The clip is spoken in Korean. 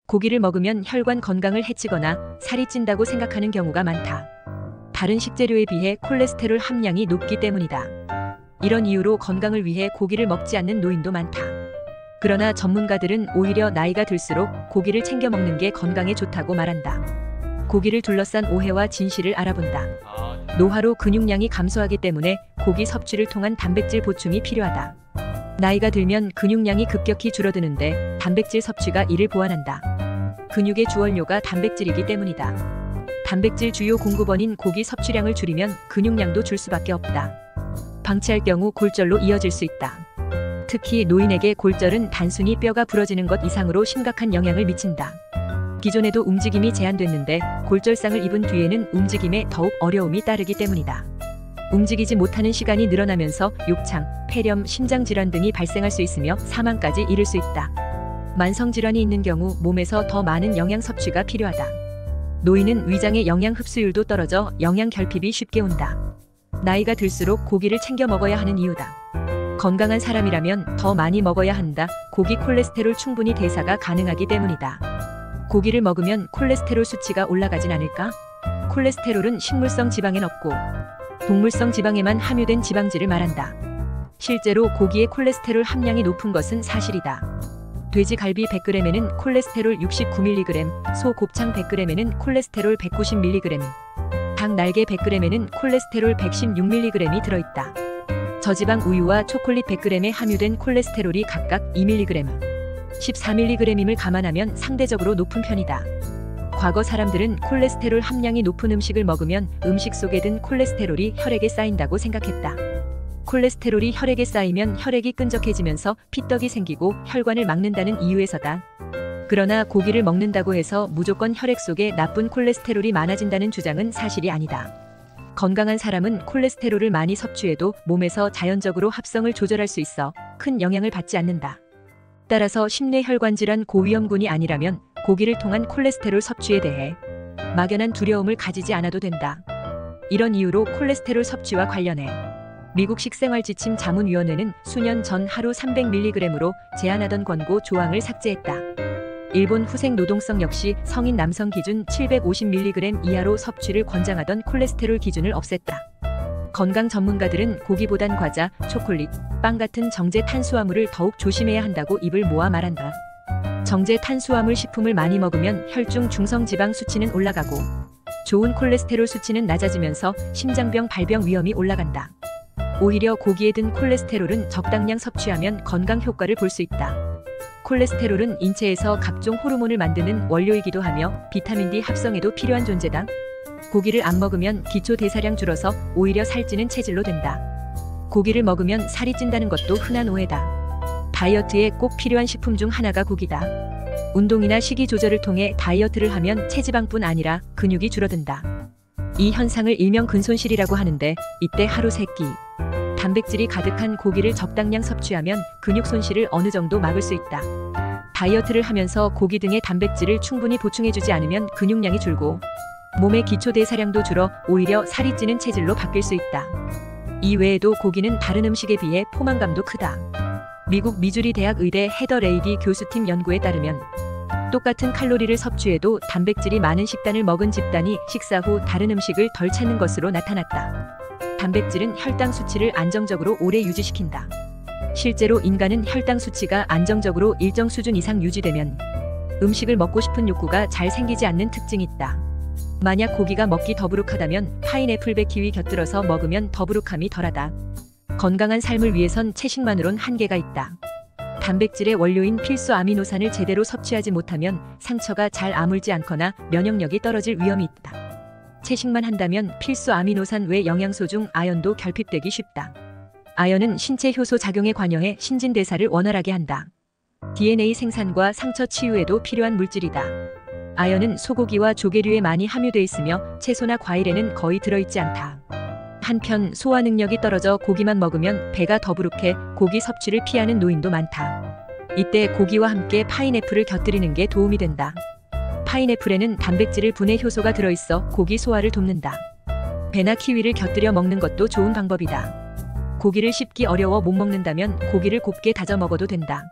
고기를 먹으면 혈관 건강을 해치거나 살이 찐다고 생각하는 경우가 많다. 다른 식재료에 비해 콜레스테롤 함량이 높기 때문이다. 이런 이유로 건강을 위해 고기를 먹지 않는 노인도 많다. 그러나 전문가들은 오히려 나이가 들수록 고기를 챙겨 먹는 게 건강에 좋다고 말한다. 고기를 둘러싼 오해와 진실을 알아본다. 노화로 근육량이 감소하기 때문에 고기 섭취를 통한 단백질 보충이 필요하다. 나이가 들면 근육량이 급격히 줄어드는데 단백질 섭취가 이를 보완한다. 근육의 주원료가 단백질이기 때문이다. 단백질 주요 공급원인 고기 섭취량을 줄이면 근육량도 줄 수밖에 없다. 방치할 경우 골절로 이어질 수 있다. 특히 노인에게 골절은 단순히 뼈가 부러지는 것 이상으로 심각한 영향을 미친다. 기존에도 움직임이 제한됐는데 골절상을 입은 뒤에는 움직임에 더욱 어려움이 따르기 때문이다. 움직이지 못하는 시간이 늘어나면서 욕창, 폐렴, 심장질환 등이 발생할 수 있으며 사망까지 이를 수 있다. 만성질환이 있는 경우 몸에서 더 많은 영양 섭취가 필요하다. 노인은 위장의 영양 흡수율도 떨어져 영양 결핍이 쉽게 온다. 나이가 들수록 고기를 챙겨 먹어야 하는 이유다. 건강한 사람이라면 더 많이 먹어야 한다. 고기 콜레스테롤 충분히 대사가 가능하기 때문이다. 고기를 먹으면 콜레스테롤 수치가 올라가진 않을까? 콜레스테롤은 식물성 지방엔 없고 동물성 지방에만 함유된 지방질을 말한다. 실제로 고기의 콜레스테롤 함량이 높은 것은 사실이다. 돼지 갈비 100g에는 콜레스테롤 69mg, 소 곱창 100g에는 콜레스테롤 190mg, 닭 날개 100g에는 콜레스테롤 116mg이 들어있다. 저지방 우유와 초콜릿 100g에 함유된 콜레스테롤이 각각 2mg, 14mg임을 감안하면 상대적으로 높은 편이다. 과거 사람들은 콜레스테롤 함량이 높은 음식을 먹으면 음식 속에 든 콜레스테롤이 혈액에 쌓인다고 생각했다. 콜레스테롤이 혈액에 쌓이면 혈액이 끈적해지면서 피떡이 생기고 혈관을 막는다는 이유에서다. 그러나 고기를 먹는다고 해서 무조건 혈액 속에 나쁜 콜레스테롤이 많아진다는 주장은 사실이 아니다. 건강한 사람은 콜레스테롤을 많이 섭취해도 몸에서 자연적으로 합성을 조절할 수 있어 큰 영향을 받지 않는다. 따라서 심뇌혈관 질환 고위험군이 아니라면 고기를 통한 콜레스테롤 섭취에 대해 막연한 두려움을 가지지 않아도 된다. 이런 이유로 콜레스테롤 섭취와 관련해 미국 식생활지침자문위원회는 수년 전 하루 300mg으로 제한하던 권고 조항을 삭제했다. 일본 후생노동성 역시 성인 남성 기준 750mg 이하로 섭취를 권장하던 콜레스테롤 기준을 없앴다. 건강 전문가들은 고기보단 과자, 초콜릿, 빵 같은 정제 탄수화물을 더욱 조심해야 한다고 입을 모아 말한다. 정제 탄수화물 식품을 많이 먹으면 혈중 중성지방 수치는 올라가고 좋은 콜레스테롤 수치는 낮아지면서 심장병 발병 위험이 올라간다. 오히려 고기에 든 콜레스테롤은 적당량 섭취하면 건강 효과를 볼 수 있다. 콜레스테롤은 인체에서 각종 호르몬을 만드는 원료이기도 하며 비타민 D 합성에도 필요한 존재다. 고기를 안 먹으면 기초 대사량 줄어서 오히려 살찌는 체질로 된다. 고기를 먹으면 살이 찐다는 것도 흔한 오해다. 다이어트에 꼭 필요한 식품 중 하나가 고기다. 운동이나 식이 조절을 통해 다이어트를 하면 체지방뿐 아니라 근육이 줄어든다. 이 현상을 일명 근손실이라고 하는데 이때 하루 3끼 단백질이 가득한 고기를 적당량 섭취하면 근육 손실을 어느 정도 막을 수 있다. 다이어트를 하면서 고기 등의 단백질을 충분히 보충해주지 않으면 근육량이 줄고 몸의 기초 대사량도 줄어 오히려 살이 찌는 체질로 바뀔 수 있다. 이 외에도 고기는 다른 음식에 비해 포만감도 크다. 미국 미주리 대학 의대 헤더 레이디 교수팀 연구에 따르면 똑같은 칼로리를 섭취해도 단백질이 많은 식단을 먹은 집단이 식사 후 다른 음식을 덜 찾는 것으로 나타났다. 단백질은 혈당 수치를 안정적으로 오래 유지시킨다. 실제로 인간은 혈당 수치가 안정적으로 일정 수준 이상 유지되면 음식을 먹고 싶은 욕구가 잘 생기지 않는 특징이 있다. 만약 고기가 먹기 더부룩하다면 파인애플백 키위 곁들여서 먹으면 더부룩함이 덜하다. 건강한 삶을 위해선 채식만으론 한계가 있다. 단백질의 원료인 필수 아미노산을 제대로 섭취하지 못하면 상처가 잘 아물지 않거나 면역력이 떨어질 위험이 있다. 채식만 한다면 필수 아미노산 외 영양소 중 아연도 결핍되기 쉽다. 아연은 신체 효소 작용에 관여해 신진대사를 원활하게 한다. DNA 생산과 상처 치유에도 필요한 물질이다. 아연은 소고기와 조개류에 많이 함유돼 있으며 채소나 과일에는 거의 들어있지 않다. 한편 소화 능력이 떨어져 고기만 먹으면 배가 더부룩해 고기 섭취를 피하는 노인도 많다. 이때 고기와 함께 파인애플을 곁들이는 게 도움이 된다. 파인애플에는 단백질을 분해 효소가 들어있어 고기 소화를 돕는다. 배나 키위를 곁들여 먹는 것도 좋은 방법이다. 고기를 씹기 어려워 못 먹는다면 고기를 곱게 다져 먹어도 된다.